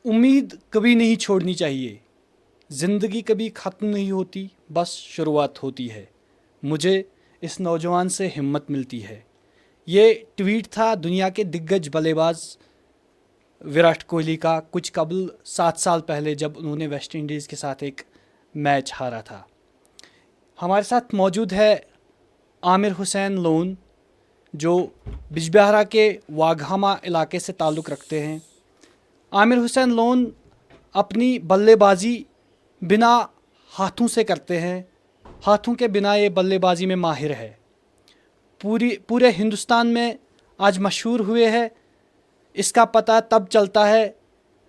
امید کبھی نہیں چھوڑنی چاہیے. زندگی کبھی ختم نہیں ہوتی, بس شروعات ہوتی ہے. مجھے اس نوجوان سے ہمت ملتی ہے. یہ ٹویٹ تھا دنیا کے دگج بلے باز وراٹ کوہلی کا کچھ قبل 7 سال پہلے, جب انہوں نے ویسٹ انڈیز کے ساتھ ایک میچ ہارا تھا. ہمارے ساتھ موجود ہے عامر حسین لون, جو بجبہارا کے واگھاما علاقے سے تعلق رکھتے ہیں. عامر حسین لون اپنی بلے بازی بنا ہاتھوں سے کرتے ہیں. ہاتھوں کے بنا یہ بلے بازی میں ماہر ہے. پورے ہندوستان میں آج مشہور ہوئے ہے. اس کا پتہ تب چلتا ہے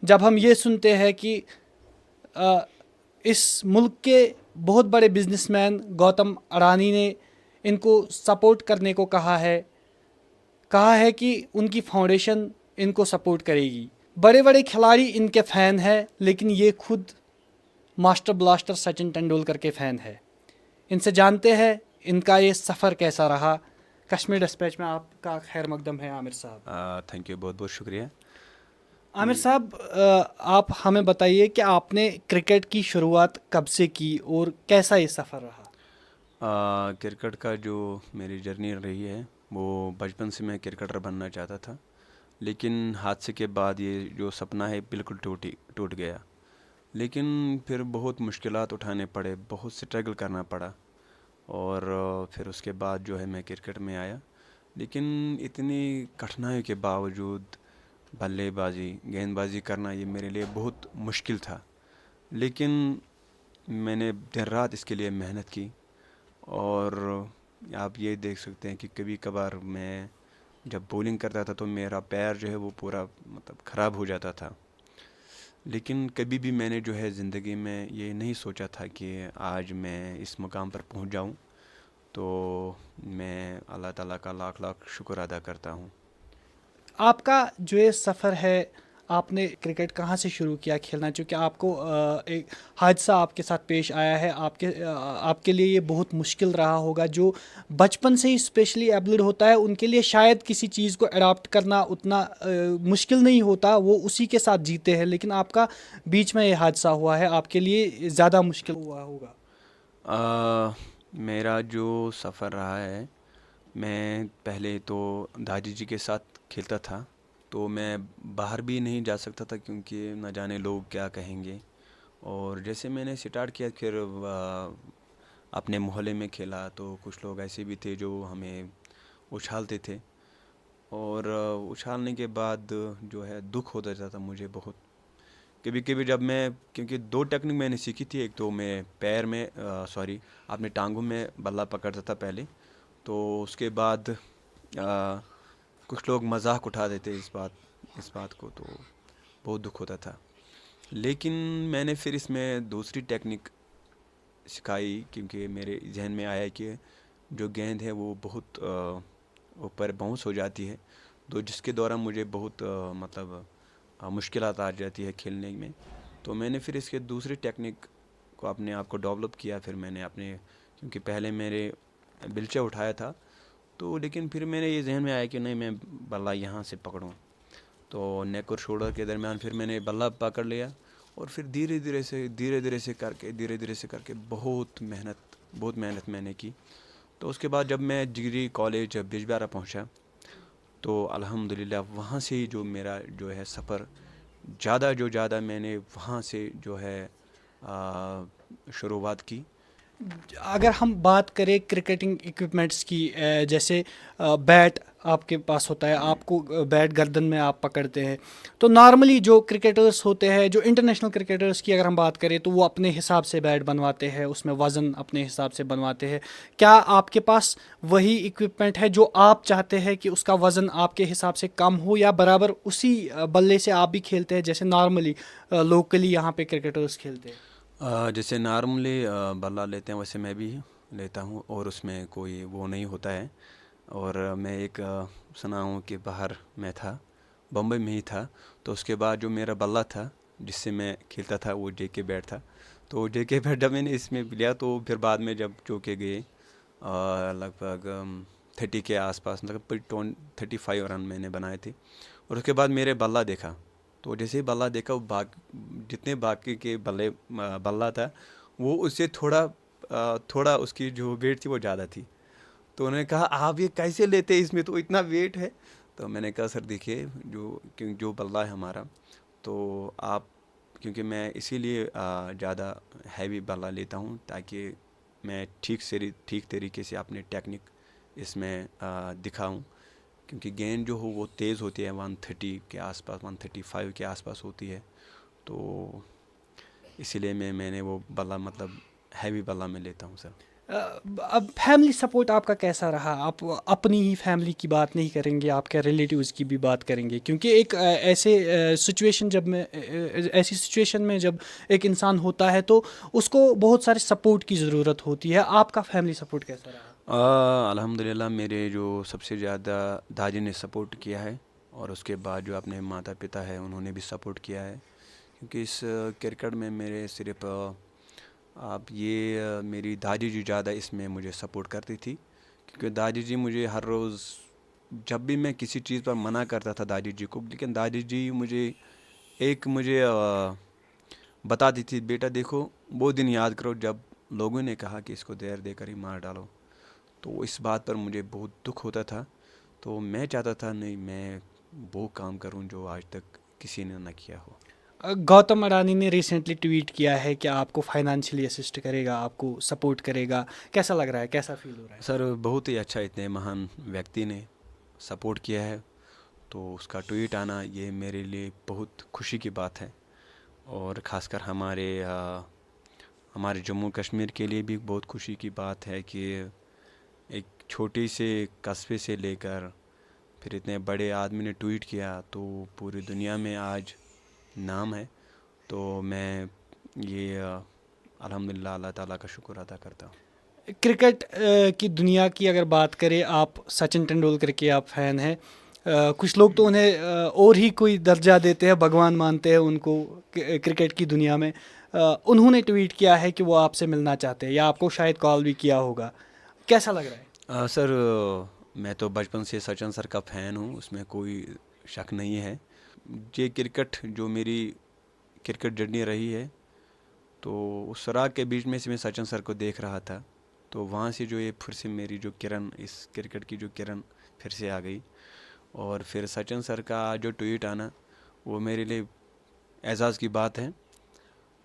جب ہم یہ سنتے ہیں کہ اس ملک کے بہت بڑے بزنس مین گوتم اڈانی نے ان کو سپورٹ کرنے کو کہا ہے کہ ان کی فاؤنڈیشن ان کو سپورٹ کرے گی. بڑے بڑے کھلاڑی ان کے فین ہیں, لیکن یہ خود ماسٹر بلاسٹر سچن ٹنڈولکر کے فین ہے. ان سے جانتے ہیں ان کا یہ سفر کیسا رہا. کشمیر ڈسپیچ میں آپ کا خیر مقدم ہے عامر صاحب. تھینک یو, بہت بہت شکریہ. عامر صاحب, آپ ہمیں بتائیے کہ آپ نے کرکٹ کی شروعات کب سے کی اور کیسا یہ سفر رہا. کرکٹ کا جو میری جرنی رہی ہے وہ بچپن سے میں کرکٹر بننا چاہتا تھا, لیکن حادثے کے بعد یہ جو سپنا ہے بالکل ٹوٹ گیا. لیکن پھر بہت مشکلات اٹھانے پڑے, بہت اسٹرگل کرنا پڑا, اور پھر اس کے بعد جو ہے میں کرکٹ میں آیا. لیکن اتنی کٹھنائیوں کے باوجود بلے بازی گیند بازی کرنا یہ میرے لیے بہت مشکل تھا. لیکن میں نے دن رات اس کے لیے محنت کی, اور آپ یہ دیکھ سکتے ہیں کہ کبھی کبھار میں جب بولنگ کرتا تھا تو میرا پیر جو ہے وہ پورا خراب ہو جاتا تھا. لیکن کبھی بھی میں نے جو ہے زندگی میں یہ نہیں سوچا تھا کہ آج میں اس مقام پر پہنچ جاؤں. تو میں اللہ تعالیٰ کا لاکھ لاکھ شکر ادا کرتا ہوں. آپ کا جو یہ سفر ہے, آپ نے کرکٹ کہاں سے شروع کیا کھیلنا, چونکہ آپ کو ایک حادثہ آپ کے ساتھ پیش آیا ہے. آپ کے لیے یہ بہت مشکل رہا ہوگا. جو بچپن سے ہی اسپیشلی ایبلڈ ہوتا ہے ان کے لیے شاید کسی چیز کو اڈاپٹ کرنا اتنا مشکل نہیں ہوتا, وہ اسی کے ساتھ جیتے ہیں. لیکن آپ کا بیچ میں یہ حادثہ ہوا ہے, آپ کے لیے زیادہ مشکل ہوا ہوگا. میرا جو سفر رہا ہے, میں پہلے تو دادی جی کے ساتھ کھیلتا تھا, تو میں باہر بھی نہیں جا سکتا تھا کیونکہ نہ جانے لوگ کیا کہیں گے. اور جیسے میں نے سٹارٹ کیا پھر اپنے محلے میں کھیلا, تو کچھ لوگ ایسے بھی تھے جو ہمیں اچھالتے تھے, اور اچھالنے کے بعد جو ہے دکھ ہوتا جاتا تھا مجھے بہت. کبھی کبھی جب میں, کیونکہ 2 ٹیکنک میں نے سیکھی تھی, ایک تو میں پیر میں اپنے ٹانگوں میں بلہ پکڑتا تھا پہلے, تو اس کے بعد کچھ لوگ مذاق اٹھا دیتے اس بات کو, تو بہت دکھ ہوتا تھا. لیکن میں نے پھر اس میں دوسری ٹیکنک سکھائی, کیونکہ میرے ذہن میں آیا کہ جو گیند ہے وہ بہت اوپر باؤنس ہو جاتی ہے, تو جس کے دوران مجھے بہت مشکلات آ جاتی ہے کھیلنے میں. تو میں نے پھر اس کے دوسری ٹیکنک کو اپنے آپ کو ڈیولپ کیا. پھر میں نے کیونکہ پہلے میرے بلچہ اٹھایا تھا, تو لیکن پھر میرے یہ ذہن میں آیا کہ نہیں, میں بلہ یہاں سے پکڑوں. تو نیک اور شولڈر کے درمیان پھر میں نے بلہ پکڑ لیا, اور پھر دھیرے دھیرے سے کر کے بہت محنت میں نے کی. تو اس کے بعد جب میں ڈگری کالج بجبہارا پہنچا, تو الحمدللہ وہاں سے ہی جو میرا جو ہے سفر زیادہ میں نے وہاں سے جو ہے شروعات کی. اگر ہم بات کریں کرکٹنگ ایکوپمنٹس کی, جیسے بیٹ آپ کے پاس ہوتا ہے, آپ کو بیٹ گردن میں آپ پکڑتے ہیں, تو نارملی جو کرکٹرز ہوتے ہیں, جو انٹرنیشنل کرکٹرز کی اگر ہم بات کریں تو وہ اپنے حساب سے بیٹ بنواتے ہیں, اس میں وزن اپنے حساب سے بنواتے ہیں. کیا آپ کے پاس وہی ایکوپمنٹ ہے جو آپ چاہتے ہیں کہ اس کا وزن آپ کے حساب سے کم ہو, یا برابر اسی بلے سے آپ بھی کھیلتے ہیں جیسے نارملی لوکلی یہاں پہ کرکٹرز کھیلتے ہیں؟ جیسے نارملی بلہ لیتے ہیں ویسے میں بھی لیتا ہوں, اور اس میں کوئی وہ نہیں ہوتا ہے. اور میں ایک سنا ہوں کہ باہر میں تھا, بمبئی میں ہی تھا, تو اس کے بعد جو میرا بلہ تھا جس سے میں کھیلتا تھا وہ جے کے بیٹ تھا. تو جے کے بیٹ جب میں نے اس میں لیا, تو پھر بعد میں جب چوکے گئے لگ بھگ 30 کے آس پاس, 35 رن میں نے بنائے تھے. اور اس کے بعد میرے بلہ دیکھا تو جیسے ہی بلہ دیکھا وہ جتنے باقی کے بلہ تھا وہ اس سے تھوڑا اس کی جو ویٹ تھی وہ زیادہ تھی. تو انہوں نے کہا آپ یہ کیسے لیتے ہیں, اس میں تو اتنا ویٹ ہے. تو میں نے کہا سر دیکھیے جو بلہ ہے ہمارا, تو آپ کیونکہ میں اسی لیے زیادہ ہیوی بلہ لیتا ہوں تاکہ میں ٹھیک طریقے سے اپنے ٹیکنک اس میں دکھاؤں, کیونکہ گیند جو ہو وہ تیز ہوتی ہے 130 کے آس پاس 135 کے آس پاس ہوتی ہے. تو اسی لیے میں نے وہ بلہ مطلب ہیوی بلہ میں لیتا ہوں سر. اب فیملی سپورٹ آپ کا کیسا رہا؟ آپ اپنی ہی فیملی کی بات نہیں کریں گے, آپ کے ریلیٹیوز کی بھی بات کریں گے, کیونکہ ایک ایسی سچویشن میں جب ایک انسان ہوتا ہے تو اس کو بہت سارے سپورٹ کی ضرورت ہوتی ہے. آپ کا فیملی سپورٹ کیسا رہا؟ الحمدللہ میرے جو سب سے زیادہ دادی نے سپورٹ کیا ہے, اور اس کے بعد جو اپنے ماتا پتا ہے انہوں نے بھی سپورٹ کیا ہے, کیونکہ اس کرکٹ میں میرے صرف میری دادی جی زیادہ اس میں مجھے سپورٹ کرتی تھی, کیونکہ دادی جی مجھے ہر روز جب بھی میں کسی چیز پر منع کرتا تھا دادی جی کو, لیکن دادی جی مجھے بتاتی تھی بیٹا دیکھو وہ دن یاد کرو جب لوگوں نے کہا کہ اس کو زہر دے کر ہی مار ڈالو. تو اس بات پر مجھے بہت دکھ ہوتا تھا, تو میں چاہتا تھا نہیں میں وہ کام کروں جو آج تک کسی نے نہ کیا ہو. گوتم اڈانی نے ریسنٹلی ٹویٹ کیا ہے کہ آپ کو فائنانشلی اسسٹ کرے گا, آپ کو سپورٹ کرے گا. کیسا لگ رہا ہے, کیسا فیل ہو رہا ہے؟ سر بہت ہی اچھا, اتنے مہان ویکتی نے سپورٹ کیا ہے, تو اس کا ٹویٹ آنا یہ میرے لیے بہت خوشی کی بات ہے, اور خاص کر ہمارے جموں کشمیر کے لیے بھی بہت خوشی کی بات ہے کہ ایک چھوٹی سے قصبے سے لے کر پھر اتنے بڑے آدمی نے ٹویٹ کیا تو پوری دنیا میں آج نام ہے. تو میں یہ الحمدللہ اللہ تعالیٰ کا شکر ادا کرتا ہوں. کرکٹ کی دنیا کی اگر بات کریں, آپ سچن ٹنڈولکر کے آپ فین ہیں, کچھ لوگ تو انہیں اور ہی کوئی درجہ دیتے ہیں, بھگوان مانتے ہیں ان کو کرکٹ کی دنیا میں. انہوں نے ٹویٹ کیا ہے کہ وہ آپ سے ملنا چاہتے ہیں, یا آپ کو شاید کال بھی کیا ہوگا. کیسا لگ رہا ہے؟ سر میں تو بچپن سے سچن سر کا فین ہوں, اس میں کوئی شک نہیں ہے. یہ کرکٹ جو میری کرکٹ جرنی رہی ہے, تو اس سراغ کے بیچ میں سے میں سچن سر کو دیکھ رہا تھا, تو وہاں سے جو یہ پھر سے میری جو کرن اس کرکٹ کی جو کرن پھر سے آ گئی. اور پھر سچن سر کا جو ٹویٹ آنا وہ میرے لیے اعزاز کی بات ہے,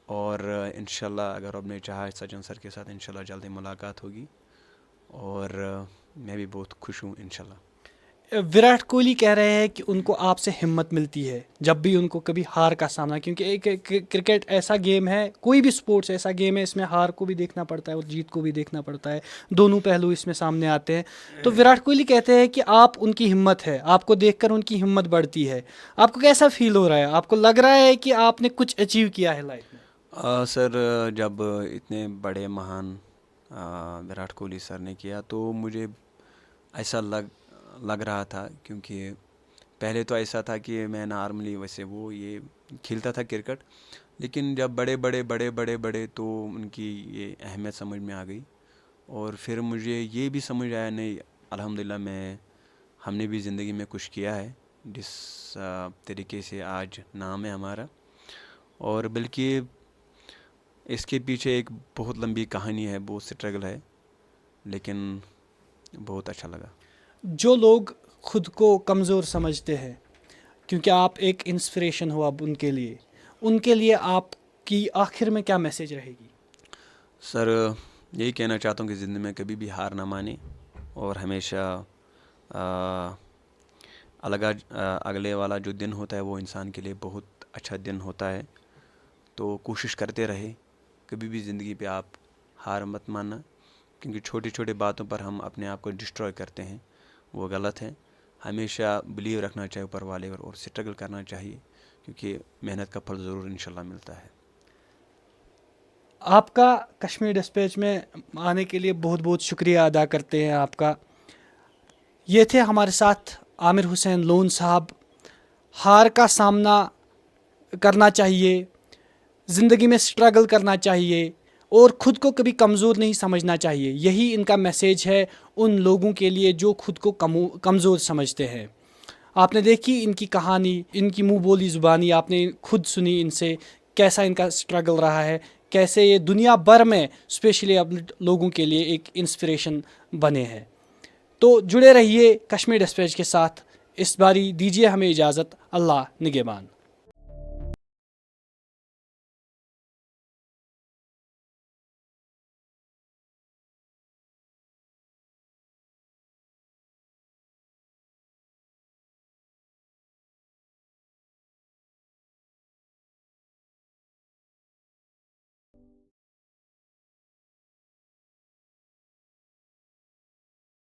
اور انشاءاللہ اگر رب نے چاہا سچن سر کے ساتھ انشاءاللہ جلدی ملاقات ہوگی, اور میں بھی بہت خوش ہوں انشاءاللہ. وراٹ کوہلی کہہ رہے ہیں کہ ان کو آپ سے ہمت ملتی ہے جب بھی ان کو کبھی ہار کا سامنا, کیونکہ ایک کرکٹ ایسا گیم ہے, کوئی بھی سپورٹس ایسا گیم ہے, اس میں ہار کو بھی دیکھنا پڑتا ہے اور جیت کو بھی دیکھنا پڑتا ہے, دونوں پہلو اس میں سامنے آتے ہیں. تو وراٹ کوہلی کہتے ہیں کہ آپ ان کی ہمت ہے, آپ کو دیکھ کر ان کی ہمت بڑھتی ہے. آپ کو کیسا فیل ہو رہا ہے؟ آپ کو لگ رہا ہے کہ آپ نے کچھ اچیو کیا ہے لائف میں؟ سر جب اتنے بڑے مہان وراٹ کوہلی سر نے کیا تو مجھے ایسا لگ رہا تھا, کیونکہ پہلے تو ایسا تھا کہ میں نارملی ویسے یہ کھیلتا تھا کرکٹ, لیکن جب بڑے تو ان کی یہ اہمیت سمجھ میں آ گئی, اور پھر مجھے یہ بھی سمجھ آیا نہیں الحمدللہ ہم نے بھی زندگی میں کچھ کیا ہے جس طریقے سے آج نام ہے ہمارا, اور بلکہ اس کے پیچھے ایک بہت لمبی کہانی ہے, بہت سٹرگل ہے, لیکن بہت اچھا لگا. جو لوگ خود کو کمزور سمجھتے ہیں, کیونکہ آپ ایک انسپریشن ہو اب ان کے لیے آپ کی آخر میں کیا میسیج رہے گی؟ سر یہی کہنا چاہتا ہوں کہ زندگی میں کبھی بھی ہار نہ مانیں, اور ہمیشہ اگلے والا جو دن ہوتا ہے وہ انسان کے لیے بہت اچھا دن ہوتا ہے. تو کوشش کرتے رہے, کبھی بھی زندگی پہ آپ ہار مت ماننا, کیونکہ چھوٹی چھوٹی باتوں پر ہم اپنے آپ کو ڈسٹروائے کرتے ہیں, وہ غلط ہے. ہمیشہ بلیو رکھنا چاہیے اوپر والے اور سٹرگل کرنا چاہیے, کیونکہ محنت کا پھل ضرور انشاءاللہ ملتا ہے. آپ کا کشمیر ڈسپیچ میں آنے کے لیے بہت بہت شکریہ ادا کرتے ہیں آپ کا. یہ تھے ہمارے ساتھ عامر حسین لون صاحب. ہار کا سامنا کرنا چاہیے, زندگی میں سٹرگل کرنا چاہیے, اور خود کو کبھی کمزور نہیں سمجھنا چاہیے. یہی ان کا میسیج ہے ان لوگوں کے لیے جو خود کو کمزور سمجھتے ہیں. آپ نے دیکھی ان کی کہانی، ان کی منہ بولی زبانی آپ نے خود سنی ان سے، کیسا ان کا اسٹرگل رہا ہے، کیسے یہ دنیا بھر میں اسپیشلی اب لوگوں کے لیے ایک انسپریشن بنے ہیں۔ تو جڑے رہیے کشمیر ڈسپیچ کے ساتھ، اس باری دیجیے ہمیں اجازت، اللہ نگہبان۔